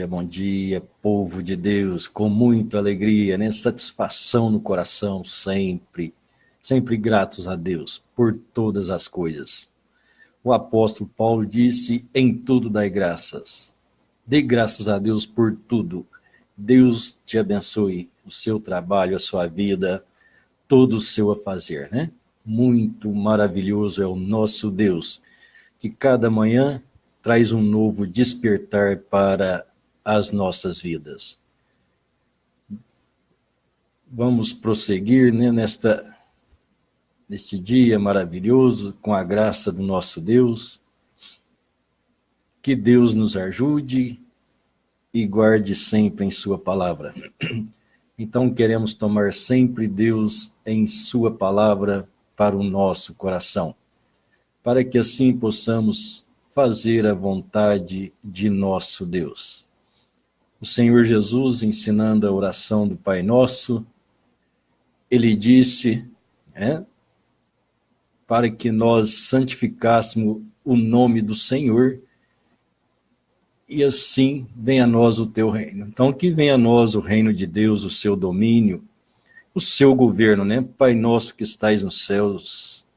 bom dia, povo de Deus, com muita alegria, né? Satisfação no coração, sempre gratos a Deus por todas as coisas. O apóstolo Paulo disse, em tudo dai graças. Dê graças a Deus por tudo. Deus te abençoe, o seu trabalho, a sua vida, todo o seu afazer, né? Muito maravilhoso é o nosso Deus, que cada manhã traz um novo despertar para as nossas vidas. Vamos prosseguir, né, neste dia maravilhoso, com a graça do nosso Deus. Que Deus nos ajude e guarde sempre em sua palavra. Então queremos tomar sempre Deus em sua palavra para o nosso coração, para que assim possamos fazer a vontade de nosso Deus. O Senhor Jesus, ensinando a oração do Pai Nosso, ele disse, para que nós santificássemos o nome do Senhor, e assim venha a nós o teu reino. Então, que venha a nós o reino de Deus, o seu domínio, o seu governo, né? Pai nosso que estais nos céus,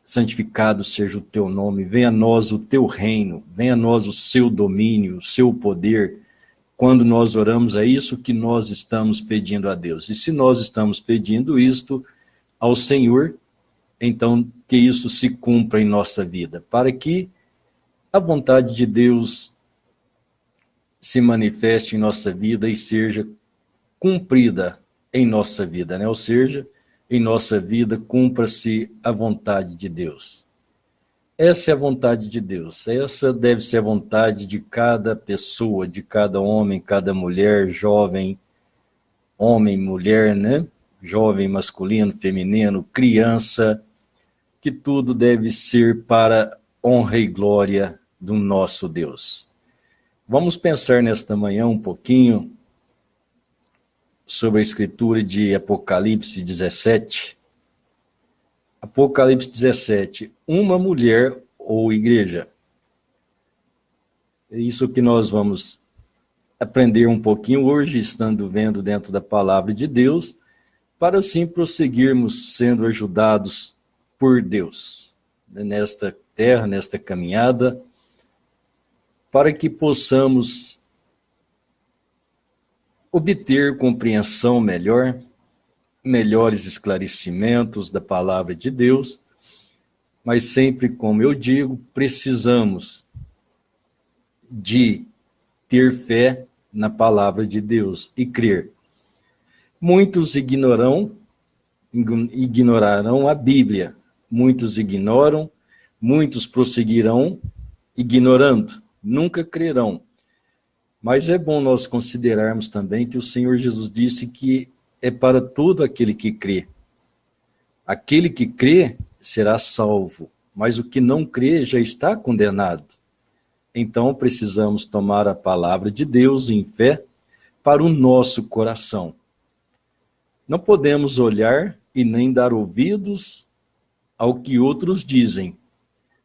santificado seja o teu nome, venha a nós o teu reino, venha a nós o seu domínio, o seu poder. Quando nós oramos, é isso que nós estamos pedindo a Deus. E se nós estamos pedindo isto ao Senhor, então que isso se cumpra em nossa vida, para que a vontade de Deus se manifeste em nossa vida e seja cumprida em nossa vida, né? Ou seja, em nossa vida cumpra-se a vontade de Deus. Essa é a vontade de Deus, essa deve ser a vontade de cada pessoa, de cada homem, cada mulher, jovem, homem, mulher, né? Jovem, masculino, feminino, criança, que tudo deve ser para honra e glória do nosso Deus. Vamos pensar nesta manhã um pouquinho sobre a escritura de Apocalipse 17. Apocalipse 17, uma mulher ou igreja. É isso que nós vamos aprender um pouquinho hoje, estando vendo dentro da palavra de Deus, para assim prosseguirmos sendo ajudados por Deus nesta terra, nesta caminhada, para que possamos obter compreensão melhor, melhores esclarecimentos da palavra de Deus, mas sempre, como eu digo, precisamos de ter fé na palavra de Deus e crer. Muitos ignorarão a Bíblia, muitos ignoram, muitos prosseguirão ignorando, nunca crerão. Mas é bom nós considerarmos também que o Senhor Jesus disse que é para todo aquele que crê. Aquele que crê será salvo, mas o que não crê já está condenado. Então precisamos tomar a palavra de Deus em fé para o nosso coração. Não podemos olhar e nem dar ouvidos ao que outros dizem.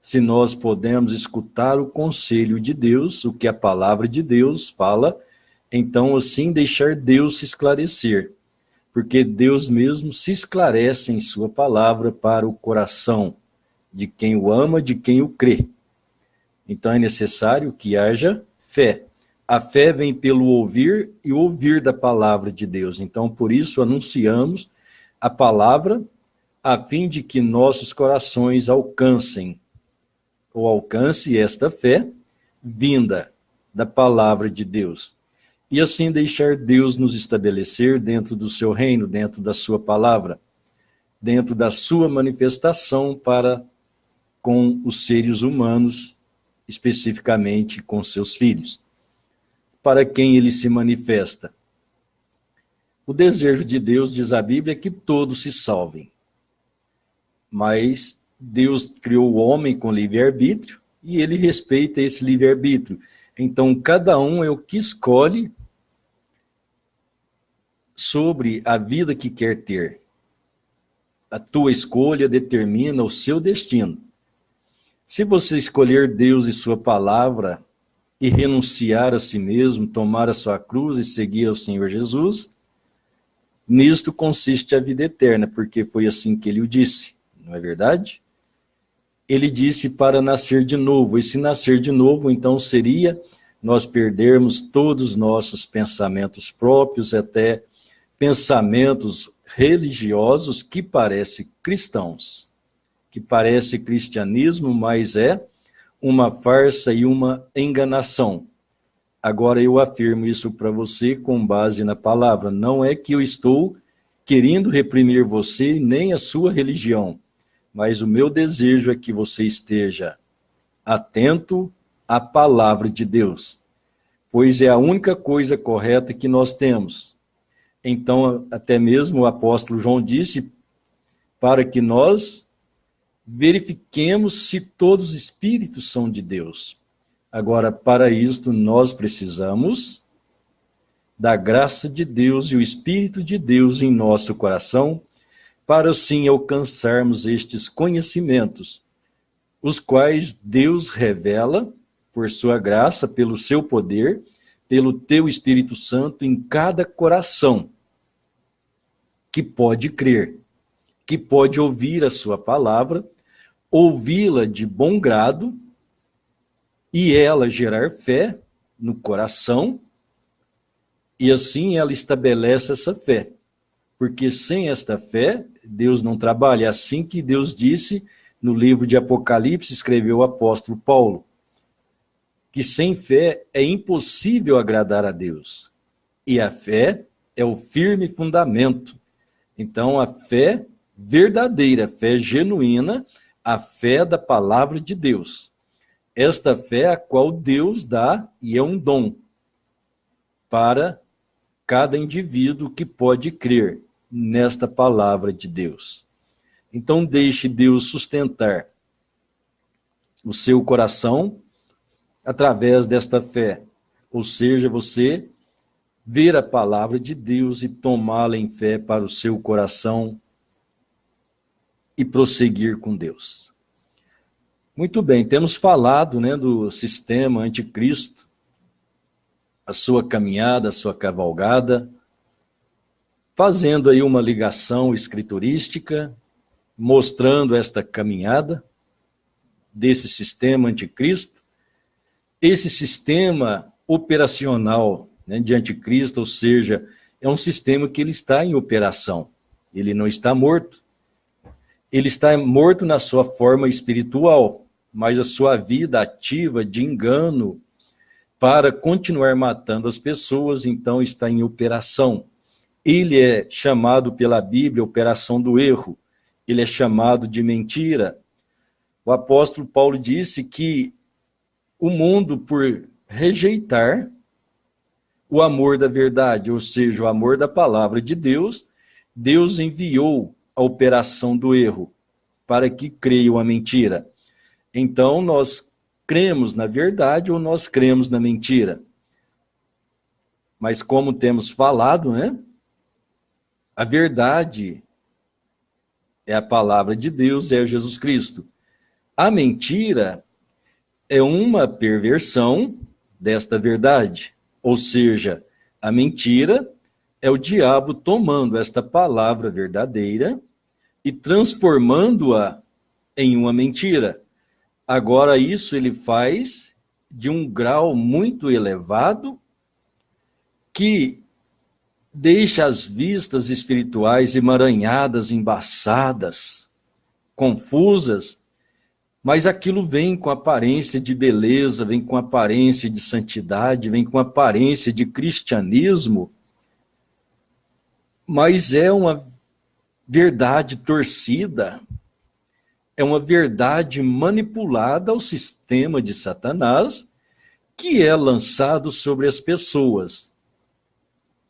Se nós podemos escutar o conselho de Deus, o que a palavra de Deus fala, então assim deixar Deus se esclarecer, porque Deus mesmo se esclarece em sua palavra para o coração de quem o ama, de quem o crê. Então é necessário que haja fé. A fé vem pelo ouvir e ouvir da palavra de Deus. Então por isso anunciamos a palavra a fim de que nossos corações alcance esta fé vinda da palavra de Deus. E assim deixar Deus nos estabelecer dentro do seu reino, dentro da sua palavra, dentro da sua manifestação para com os seres humanos, especificamente com seus filhos. Para quem ele se manifesta? O desejo de Deus, diz a Bíblia, é que todos se salvem. Mas Deus criou o homem com livre-arbítrio e ele respeita esse livre-arbítrio. Então, cada um é o que escolhe sobre a vida que quer ter. A tua escolha determina o seu destino. Se você escolher Deus e sua palavra e renunciar a si mesmo, tomar a sua cruz e seguir ao Senhor Jesus, nisto consiste a vida eterna, porque foi assim que ele o disse, não é verdade? Ele disse para nascer de novo, e se nascer de novo, então seria nós perdermos todos os nossos pensamentos próprios, até pensamentos religiosos que parecem cristãos, que parece cristianismo, mas é uma farsa e uma enganação. Agora eu afirmo isso para você com base na palavra. Não é que eu estou querendo reprimir você nem a sua religião, mas o meu desejo é que você esteja atento à palavra de Deus, pois é a única coisa correta que nós temos. Então, até mesmo o apóstolo João disse para que nós verifiquemos se todos os espíritos são de Deus. Agora, para isto, nós precisamos da graça de Deus e o Espírito de Deus em nosso coração, para assim alcançarmos estes conhecimentos, os quais Deus revela por sua graça, pelo seu poder, pelo teu Espírito Santo em cada coração que pode crer, que pode ouvir a sua palavra, ouvi-la de bom grado e ela gerar fé no coração, e assim ela estabelece essa fé. Porque sem esta fé, Deus não trabalha. É assim que Deus disse no livro de Apocalipse, escreveu o apóstolo Paulo, que sem fé é impossível agradar a Deus. E a fé é o firme fundamento. Então, a fé verdadeira, a fé genuína, a fé da palavra de Deus. Esta fé a qual Deus dá, e é um dom para cada indivíduo que pode crer nesta palavra de Deus. Então, deixe Deus sustentar o seu coração através desta fé. Ou seja, você ver a palavra de Deus e tomá-la em fé para o seu coração e prosseguir com Deus. Muito bem, temos falado, do sistema anticristo, a sua caminhada, a sua cavalgada, fazendo aí uma ligação escriturística, mostrando esta caminhada desse sistema anticristo, esse sistema operacional de anticristo, ou seja, é um sistema que ele está em operação, ele não está morto. Ele está morto na sua forma espiritual, mas a sua vida ativa de engano para continuar matando as pessoas, então está em operação. Ele é chamado pela Bíblia operação do erro, ele é chamado de mentira. O apóstolo Paulo disse que o mundo, por rejeitar o amor da verdade, ou seja, o amor da palavra de Deus, Deus enviou a operação do erro para que creiam a mentira. Então, nós cremos na verdade ou nós cremos na mentira. Mas como temos falado, a verdade é a palavra de Deus, é Jesus Cristo. A mentira é uma perversão desta verdade. Ou seja, a mentira é o diabo tomando esta palavra verdadeira e transformando-a em uma mentira. Agora, isso ele faz de um grau muito elevado que deixa as vistas espirituais emaranhadas, embaçadas, confusas, mas aquilo vem com aparência de beleza, vem com aparência de santidade, vem com aparência de cristianismo, mas é uma verdade torcida, é uma verdade manipulada ao sistema de Satanás, que é lançado sobre as pessoas.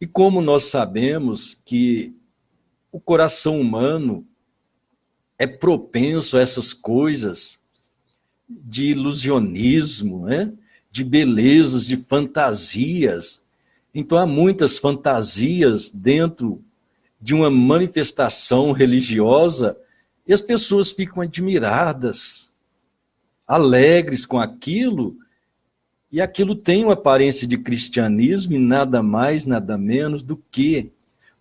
E como nós sabemos que o coração humano é propenso a essas coisas de ilusionismo, de belezas, de fantasias. Então há muitas fantasias dentro de uma manifestação religiosa e as pessoas ficam admiradas, alegres com aquilo, E aquilo tem uma aparência de cristianismo e nada mais, nada menos do que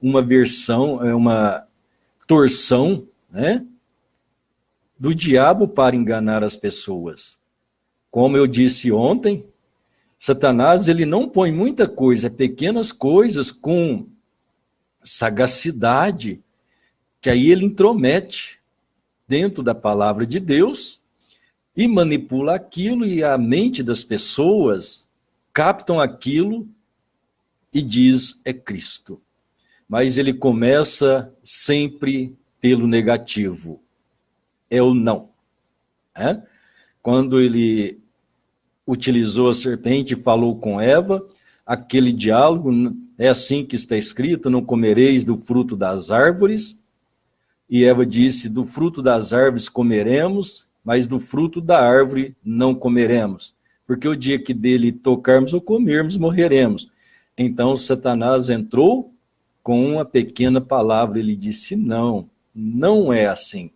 uma versão, uma torção, né, do diabo para enganar as pessoas. Como eu disse ontem, Satanás, ele não põe muita coisa, pequenas coisas com sagacidade, que aí ele intromete dentro da palavra de Deus e manipula aquilo, e a mente das pessoas captam aquilo e diz é Cristo. Mas ele começa sempre pelo negativo, é o não. Quando ele utilizou a serpente e falou com Eva, aquele diálogo, é assim que está escrito, não comereis do fruto das árvores. E Eva disse, do fruto das árvores comeremos, mas do fruto da árvore não comeremos. Porque o dia que dele tocarmos ou comermos, morreremos. Então Satanás entrou com uma pequena palavra, ele disse, não, não é assim.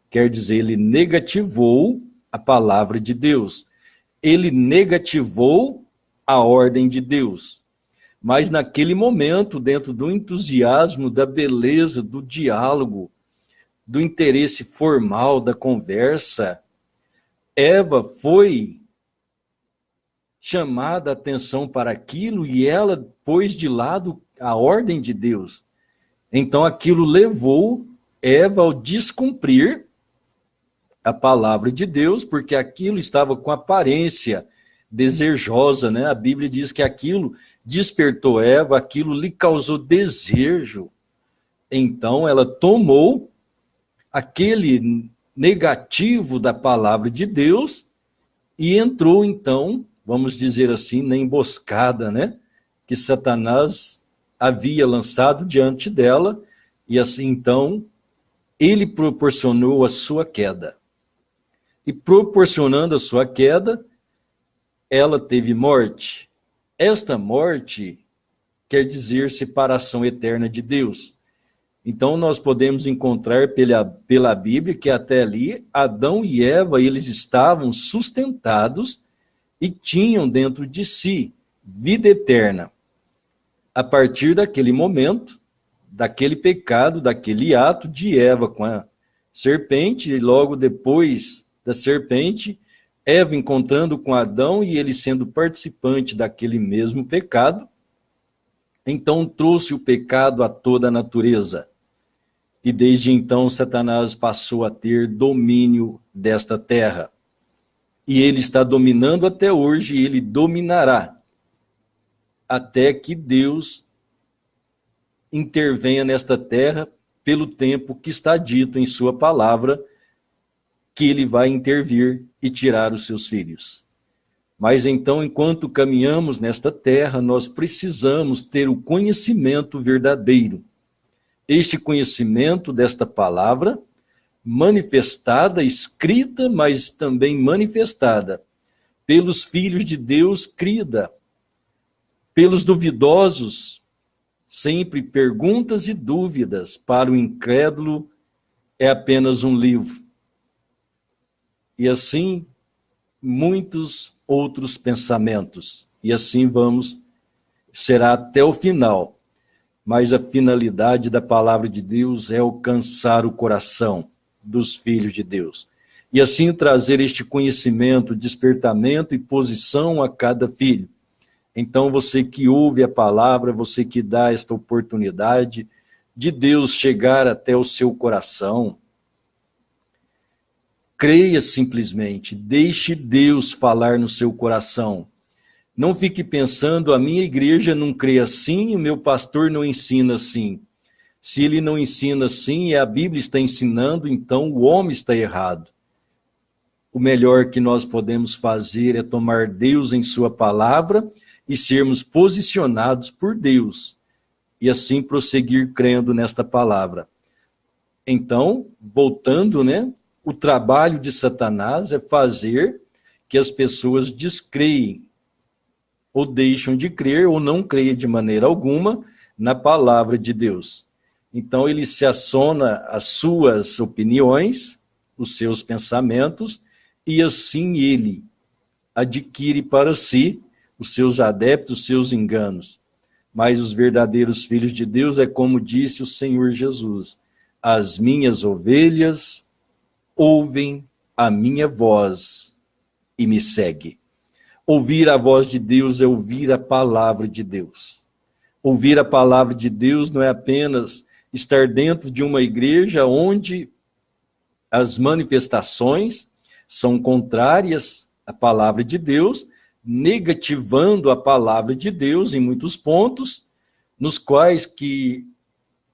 Quer dizer, ele negativou a palavra de Deus. Ele negativou a ordem de Deus. Mas naquele momento, dentro do entusiasmo, da beleza, do diálogo, do interesse formal da conversa, Eva foi chamada a atenção para aquilo e ela pôs de lado a ordem de Deus. Então aquilo levou Eva ao descumprir a palavra de Deus, porque aquilo estava com aparência desejosa, né? A Bíblia diz que aquilo despertou Eva, aquilo lhe causou desejo. Então ela tomou aquele negativo da palavra de Deus e entrou então, vamos dizer assim, na emboscada, né? Que Satanás havia lançado diante dela, e assim então ele proporcionou a sua queda. E proporcionando a sua queda, ela teve morte. Esta morte quer dizer separação eterna de Deus. Então nós podemos encontrar pela Bíblia que até ali Adão e Eva, eles estavam sustentados e tinham dentro de si vida eterna. A partir daquele momento, daquele pecado, daquele ato de Eva com a serpente, e logo depois da serpente, Eva encontrando com Adão e ele sendo participante daquele mesmo pecado, então trouxe o pecado a toda a natureza. E desde então Satanás passou a ter domínio desta terra. E ele está dominando até hoje, e ele dominará até que Deus intervenha nesta terra pelo tempo que está dito em sua palavra, que ele vai intervir e tirar os seus filhos. Mas então, enquanto caminhamos nesta terra, nós precisamos ter o conhecimento verdadeiro. Este conhecimento desta palavra, manifestada, escrita, mas também manifestada pelos filhos de Deus, crida, pelos duvidosos, sempre perguntas e dúvidas. Para o incrédulo é apenas um livro. E assim, muitos outros pensamentos. E assim será até o final. Mas a finalidade da palavra de Deus é alcançar o coração dos filhos de Deus. E assim trazer este conhecimento, despertamento e posição a cada filho. Então você que ouve a palavra, você que dá esta oportunidade de Deus chegar até o seu coração, creia simplesmente, deixe Deus falar no seu coração. Não fique pensando, a minha igreja não crê assim, o meu pastor não ensina assim. Se ele não ensina assim e a Bíblia está ensinando, então o homem está errado. O melhor que nós podemos fazer é tomar Deus em sua palavra e sermos posicionados por Deus. E assim prosseguir crendo nesta palavra. Então, voltando, né? O trabalho de Satanás é fazer que as pessoas descreiem, ou deixam de crer, ou não creem de maneira alguma na palavra de Deus. Então ele se assona às suas opiniões, os seus pensamentos, e assim ele adquire para si os seus adeptos, os seus enganos. Mas os verdadeiros filhos de Deus é como disse o Senhor Jesus: as minhas ovelhas ouvem a minha voz e me seguem. Ouvir a voz de Deus é ouvir a palavra de Deus. Ouvir a palavra de Deus não é apenas estar dentro de uma igreja onde as manifestações são contrárias à palavra de Deus, negativando a palavra de Deus em muitos pontos, nos quais que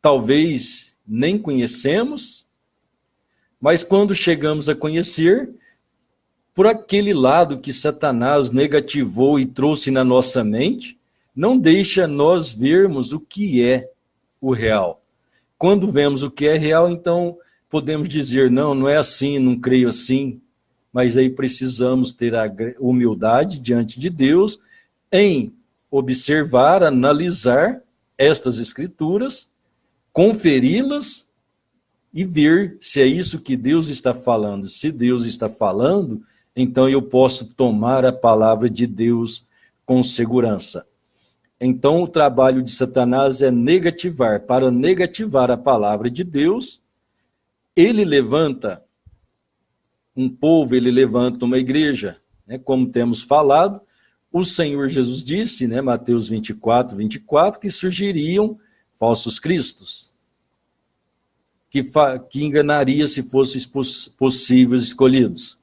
talvez nem conhecemos, mas quando chegamos a conhecer, por aquele lado que Satanás negativou e trouxe na nossa mente, não deixa nós vermos o que é o real. Quando vemos o que é real, então podemos dizer, não é assim, não creio assim, mas aí precisamos ter a humildade diante de Deus em observar, analisar estas escrituras, conferi-las e ver se é isso que Deus está falando. Se Deus está falando, então eu posso tomar a palavra de Deus com segurança. Então o trabalho de Satanás é negativar. Para negativar a palavra de Deus, ele levanta um povo, ele levanta uma igreja, né? Como temos falado, o Senhor Jesus disse, né, Mateus 24, que surgiriam falsos cristos, que enganaria se fossem possíveis escolhidos.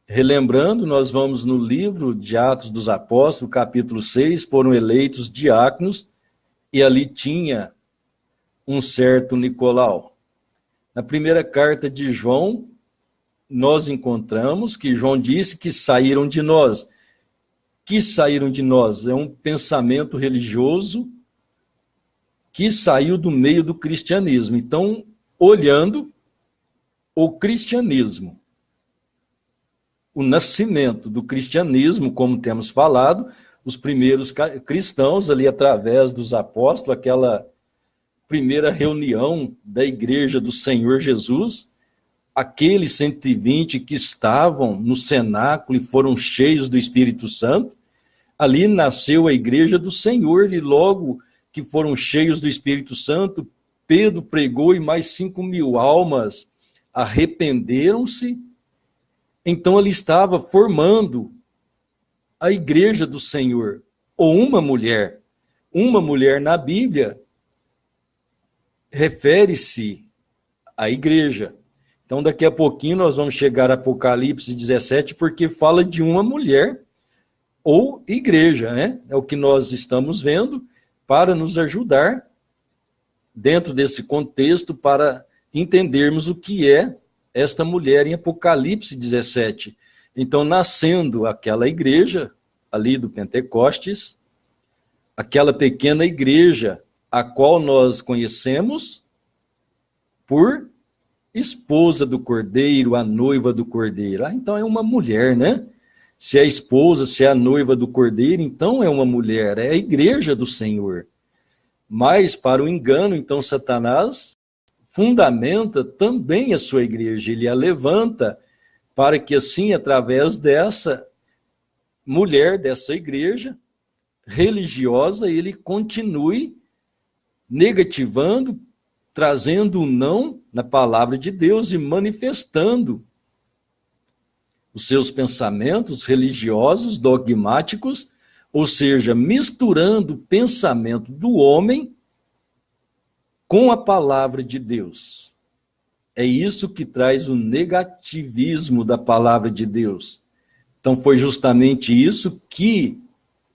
Relembrando, nós vamos no livro de Atos dos Apóstolos, capítulo 6, foram eleitos diáconos, e ali tinha um certo Nicolau. Na primeira carta de João, nós encontramos que João disse que saíram de nós. Que saíram de nós? É um pensamento religioso que saiu do meio do cristianismo. Então, olhando o cristianismo, o nascimento do cristianismo, como temos falado, os primeiros cristãos ali através dos apóstolos, aquela primeira reunião da igreja do Senhor Jesus, aqueles 120 que estavam no cenáculo e foram cheios do Espírito Santo, ali nasceu a igreja do Senhor, e logo que foram cheios do Espírito Santo, Pedro pregou e mais 5.000 almas arrependeram-se. Então ele estava formando a igreja do Senhor, ou uma mulher. Uma mulher na Bíblia refere-se à igreja. Então daqui a pouquinho nós vamos chegar a Apocalipse 17, porque fala de uma mulher ou igreja, né? É o que nós estamos vendo para nos ajudar dentro desse contexto para entendermos o que é esta mulher em Apocalipse 17. Então, nascendo aquela igreja ali do Pentecostes, aquela pequena igreja a qual nós conhecemos por esposa do Cordeiro, a noiva do Cordeiro. Então é uma mulher, né? Se é a esposa, se é a noiva do Cordeiro, então é uma mulher, é a igreja do Senhor. Mas para o engano, então Satanás fundamenta também a sua igreja, ele a levanta para que assim, através dessa mulher, dessa igreja religiosa, ele continue negativando, trazendo o não na palavra de Deus e manifestando os seus pensamentos religiosos, dogmáticos, ou seja, misturando o pensamento do homem com a palavra de Deus. É isso que traz o negativismo da palavra de Deus. Então foi justamente isso que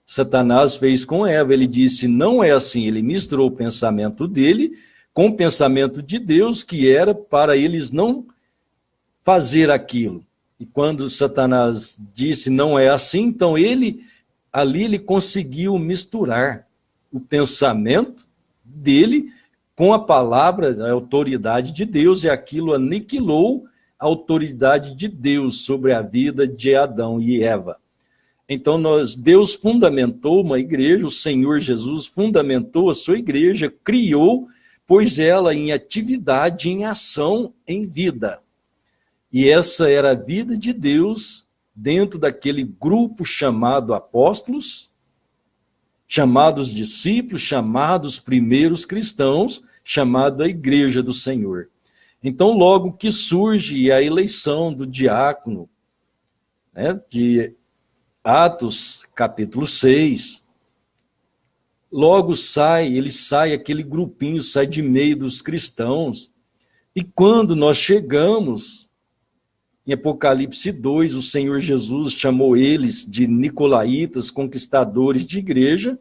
Satanás fez com Eva. Ele disse, não é assim. Ele misturou o pensamento dele com o pensamento de Deus, que era para eles não fazer aquilo. E quando Satanás disse não é assim, então ele conseguiu misturar o pensamento dele com a palavra, a autoridade de Deus, e aquilo aniquilou a autoridade de Deus sobre a vida de Adão e Eva. Então Deus fundamentou uma igreja, o Senhor Jesus fundamentou a sua igreja, criou, pôs ela em atividade, em ação, em vida. E essa era a vida de Deus dentro daquele grupo chamado apóstolos, chamados discípulos, chamados primeiros cristãos, chamado a Igreja do Senhor. Então, logo que surge a eleição do diácono, né, de Atos, capítulo 6, logo ele sai, aquele grupinho sai de meio dos cristãos, e quando nós chegamos em Apocalipse 2, o Senhor Jesus chamou eles de nicolaítas, conquistadores de igreja.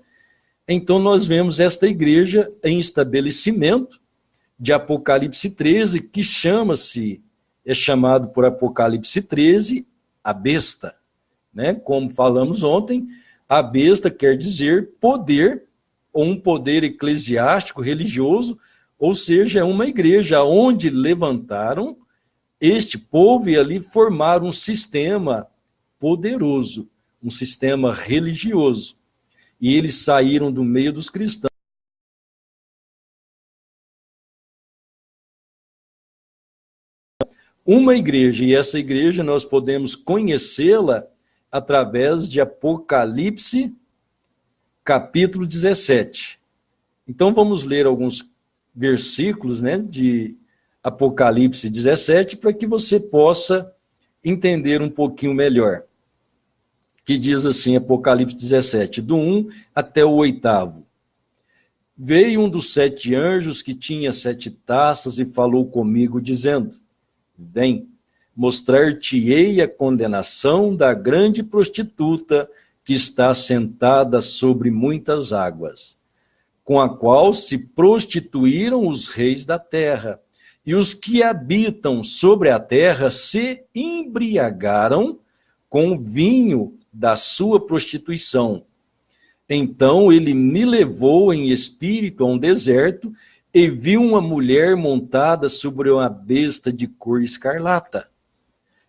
Então nós vemos esta igreja em estabelecimento de Apocalipse 13, que é chamado por Apocalipse 13, a besta, né? Como falamos ontem, a besta quer dizer poder, ou um poder eclesiástico, religioso, ou seja, é uma igreja onde levantaram este povo e ali formaram um sistema poderoso, um sistema religioso. E eles saíram do meio dos cristãos. Uma igreja, e essa igreja nós podemos conhecê-la através de Apocalipse, capítulo 17. Então vamos ler alguns versículos, né, de Apocalipse 17, para que você possa entender um pouquinho melhor. Que diz assim, Apocalipse 17, do 1 até o 8º. Veio um dos 7 anjos que tinha 7 taças e falou comigo, dizendo: Vem, mostrar-te-ei a condenação da grande prostituta que está sentada sobre muitas águas, com a qual se prostituíram os reis da terra, e os que habitam sobre a terra se embriagaram com o vinho da sua prostituição. Então ele me levou em espírito a um deserto e vi uma mulher montada sobre uma besta de cor escarlata,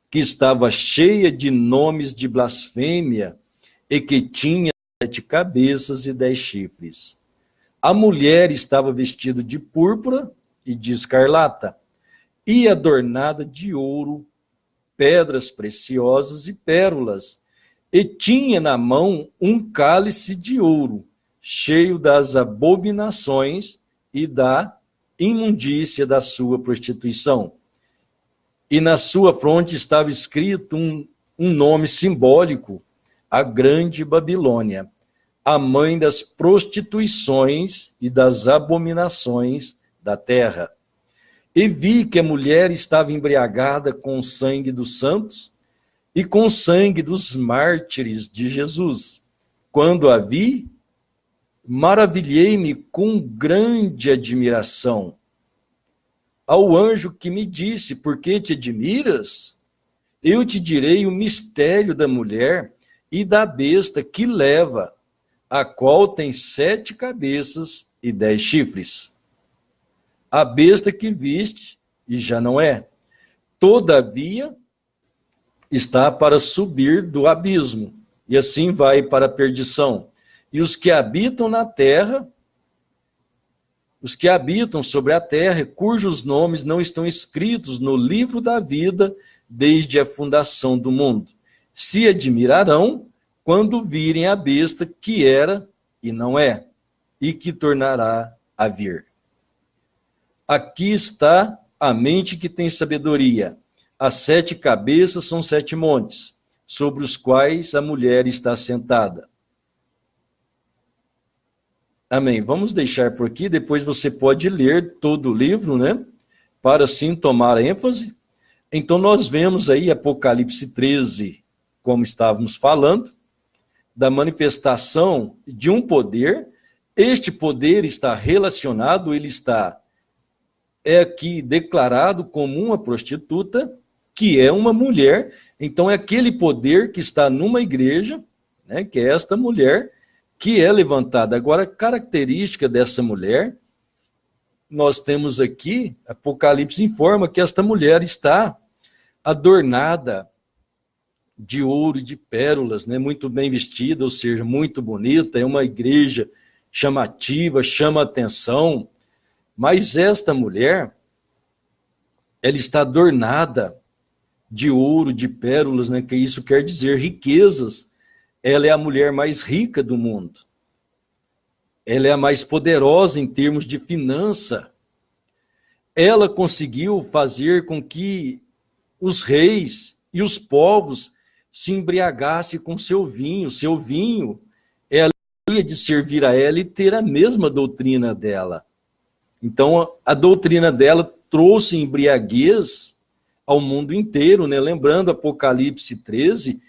que estava cheia de nomes de blasfêmia e que tinha 7 cabeças e 10 chifres. A mulher estava vestida de púrpura e de escarlata, e adornada de ouro, pedras preciosas e pérolas, e tinha na mão um cálice de ouro, cheio das abominações e da imundícia da sua prostituição. E na sua fronte estava escrito um nome simbólico, a Grande Babilônia, a mãe das prostituições e das abominações da terra. E vi que a mulher estava embriagada com o sangue dos santos e com o sangue dos mártires de Jesus. Quando a vi, maravilhei-me com grande admiração. Ao anjo que me disse: Por que te admiras? Eu te direi o mistério da mulher e da besta que leva, a qual tem 7 cabeças e 10 chifres. A besta que viste e já não é, todavia está para subir do abismo, e assim vai para a perdição. E os que habitam na terra, os que habitam sobre a terra, cujos nomes não estão escritos no livro da vida desde a fundação do mundo, se admirarão quando virem a besta que era e não é, e que tornará a vir. Aqui está a mente que tem sabedoria. As 7 cabeças são 7 montes, sobre os quais a mulher está sentada. Amém. Vamos deixar por aqui, depois você pode ler todo o livro, né? Para assim tomar ênfase. Então nós vemos aí Apocalipse 13, como estávamos falando, da manifestação de um poder. Este poder está relacionado, é aqui declarado como uma prostituta, que é uma mulher. Então é aquele poder que está numa igreja, né, que é esta mulher, que é levantada. Agora, a característica dessa mulher, nós temos aqui, Apocalipse informa que esta mulher está adornada de ouro e de pérolas, né, muito bem vestida, ou seja, muito bonita, é uma igreja chamativa, chama atenção, mas esta mulher, ela está adornada de ouro, de pérolas, né? Que isso quer dizer riquezas. Ela é a mulher mais rica do mundo. Ela é a mais poderosa em termos de finança. Ela conseguiu fazer com que os reis e os povos se embriagassem com seu vinho. Seu vinho é a alegria de servir a ela e ter a mesma doutrina dela. Então, a doutrina dela trouxe embriaguez ao mundo inteiro, né? Lembrando Apocalipse 13,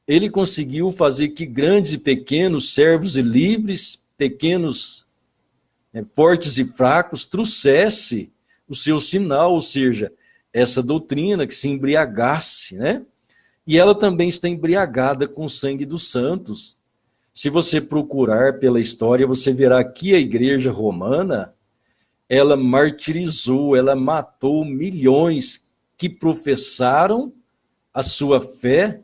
ele conseguiu fazer que grandes e pequenos, servos e livres, pequenos, fortes e fracos, trouxesse o seu sinal, ou seja, essa doutrina que se embriagasse, né? E ela também está embriagada com o sangue dos santos. Se você procurar pela história, você verá que a igreja romana, ela martirizou, ela matou milhões que professaram a sua fé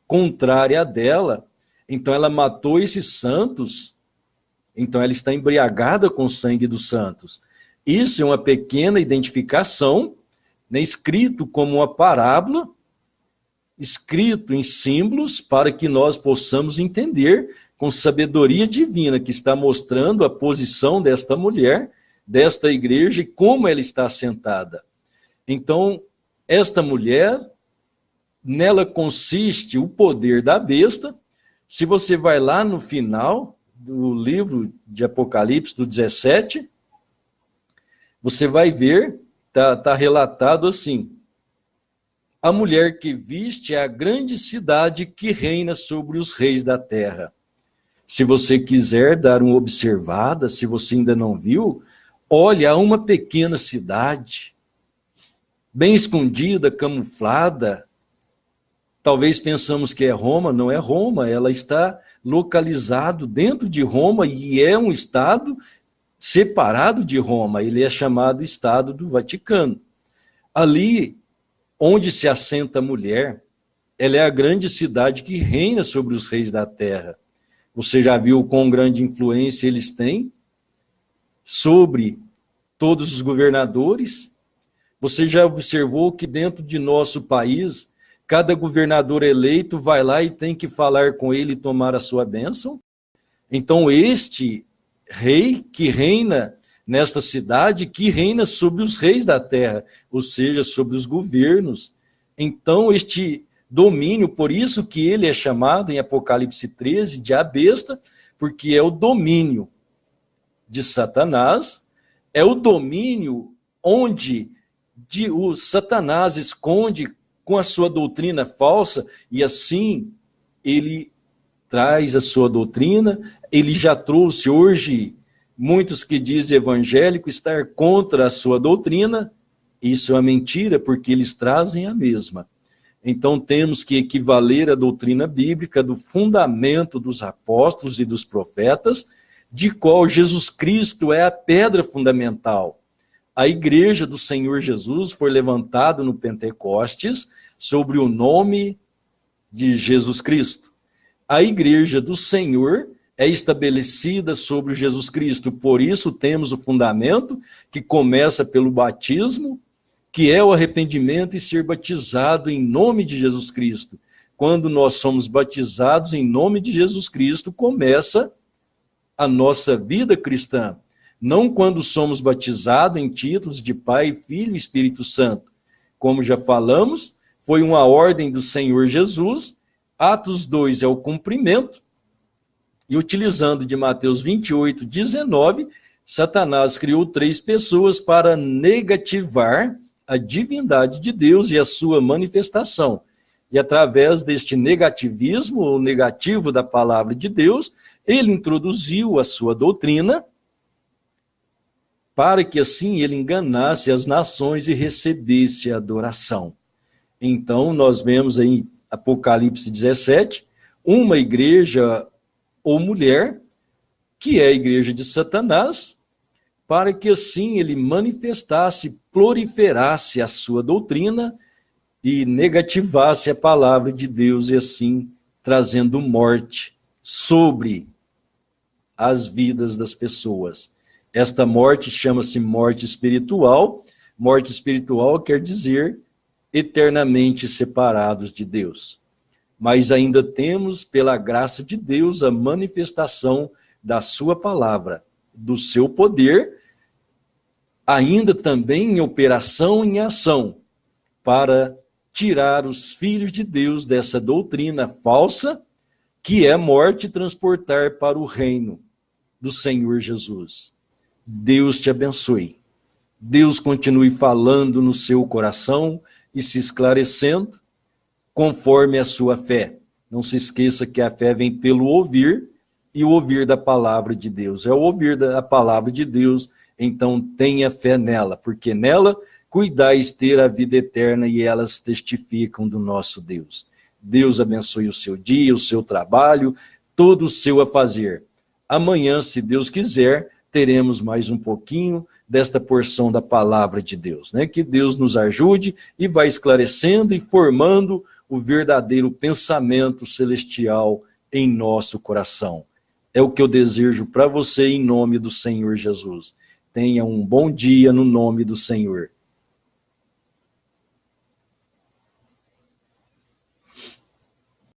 contrária à dela. Então ela matou esses santos, então ela está embriagada com o sangue dos santos. Isso é uma pequena identificação, né, escrito como uma parábola, escrito em símbolos, para que nós possamos entender com sabedoria divina, que está mostrando a posição desta mulher, desta igreja e como ela está assentada. Então, esta mulher, nela consiste o poder da besta. Se você vai lá no final do livro de Apocalipse, do 17, você vai ver, está relatado assim: a mulher que viste é a grande cidade que reina sobre os reis da terra. Se você quiser dar uma observada, se você ainda não viu, olha, há uma pequena cidade, bem escondida, camuflada. Talvez pensamos que é Roma, não é Roma, ela está localizado dentro de Roma e é um estado separado de Roma, ele é chamado Estado do Vaticano. Ali, onde se assenta a mulher, ela é a grande cidade que reina sobre os reis da terra. Você já viu quão grande influência eles têm sobre todos os governadores? Você já observou que dentro de nosso país, cada governador eleito vai lá e tem que falar com ele e tomar a sua bênção? Então este rei que reina nesta cidade, que reina sobre os reis da terra, ou seja, sobre os governos. Então este domínio, por isso que ele é chamado em Apocalipse 13 de a besta, porque é o domínio de Satanás, é o domínio onde o Satanás esconde com a sua doutrina falsa, e assim ele traz a sua doutrina. Ele já trouxe hoje muitos que dizem evangélico estar contra a sua doutrina. Isso é uma mentira, porque eles trazem a mesma. Então temos que equivaler a doutrina bíblica do fundamento dos apóstolos e dos profetas, de qual Jesus Cristo é a pedra fundamental. A igreja do Senhor Jesus foi levantada no Pentecostes sobre o nome de Jesus Cristo. A igreja do Senhor é estabelecida sobre Jesus Cristo. Por isso temos o fundamento que começa pelo batismo, que é o arrependimento e ser batizado em nome de Jesus Cristo. Quando nós somos batizados em nome de Jesus Cristo, começa a nossa vida cristã. Não quando somos batizados em títulos de Pai, Filho e Espírito Santo. Como já falamos, foi uma ordem do Senhor Jesus. Atos 2 é o cumprimento. E utilizando de Mateus 28, 19, Satanás criou 3 pessoas para negativar a divindade de Deus e a sua manifestação. E através deste negativismo, o negativo da palavra de Deus, ele introduziu a sua doutrina para que assim ele enganasse as nações e recebesse a adoração. Então nós vemos aí em Apocalipse 17, uma igreja ou mulher, que é a igreja de Satanás, para que assim ele manifestasse, proliferasse a sua doutrina e negativasse a palavra de Deus, e assim trazendo morte sobre as vidas das pessoas. Esta morte chama-se morte espiritual. Morte espiritual quer dizer eternamente separados de Deus. Mas ainda temos, pela graça de Deus, a manifestação da sua palavra, do seu poder, ainda também em operação, em ação, para tirar os filhos de Deus dessa doutrina falsa, que é morte, e transportar para o reino do Senhor Jesus. Deus te abençoe. Deus continue falando no seu coração e se esclarecendo conforme a sua fé. Não se esqueça que a fé vem pelo ouvir, e o ouvir da palavra de Deus. É o ouvir da palavra de Deus, então tenha fé nela, porque nela cuidais ter a vida eterna e elas testificam do nosso Deus. Deus abençoe o seu dia, o seu trabalho, todo o seu afazer. Amanhã, se Deus quiser, teremos mais um pouquinho desta porção da palavra de Deus, né? Que Deus nos ajude e vai esclarecendo e formando o verdadeiro pensamento celestial em nosso coração. É o que eu desejo para você em nome do Senhor Jesus. Tenha um bom dia no nome do Senhor.